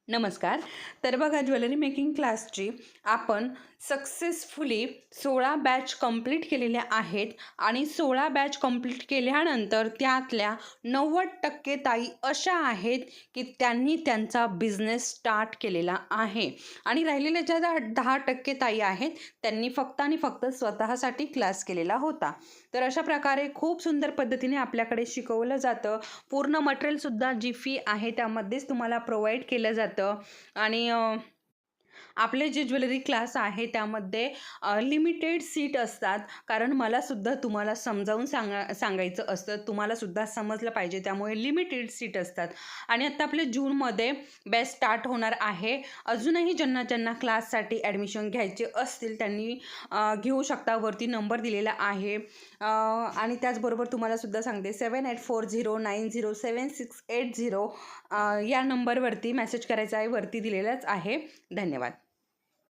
नमस्कार. तर बघा ज्वेलरी मेकिंग क्लासची आपण सक्सेसफुली 16 बॅच कंप्लीट केलेल्या आहेत आणि 16 बॅच कंप्लीट केल्यानंतर त्यातल्या 90% ताई अशा आहेत की त्यांनी त्यांचा बिझनेस स्टार्ट केलेला आहे आणि राहिलेल्या ज्या 10% ताई आहेत त्यांनी फक्त आणि फक्त स्वतःसाठी क्लास केलेला होता. तर अशा प्रकारे खूप सुंदर पद्धतीने आपल्याकडे शिकवलं जातं. पूर्ण मटेरियलसुद्धा जी फी आहे त्यामध्येच तुम्हाला प्रोव्हाइड केलं जातं आणि आपले जे ज्वेलरी क्लास आहे त्यामध्ये लिमिटेड सीट असतात. कारण मलासुद्धा तुम्हाला समजावून सांगायचं असतं. तुम्हालासुद्धा समजलं पाहिजे त्यामुळे लिमिटेड सीट असतात आणि आता आपले जूनमध्ये बॅच स्टार्ट होणार आहे. अजूनही ज्यांना ज्यांना क्लाससाठी ॲडमिशन घ्यायचे असतील त्यांनी घेऊ शकता. वरती नंबर दिलेला आहे आणि त्याचबरोबर तुम्हालासुद्धा सांगते 7840907680 या नंबरवरती मेसेज करायचा आहे. वरती दिलेलाच आहे. धन्यवाद.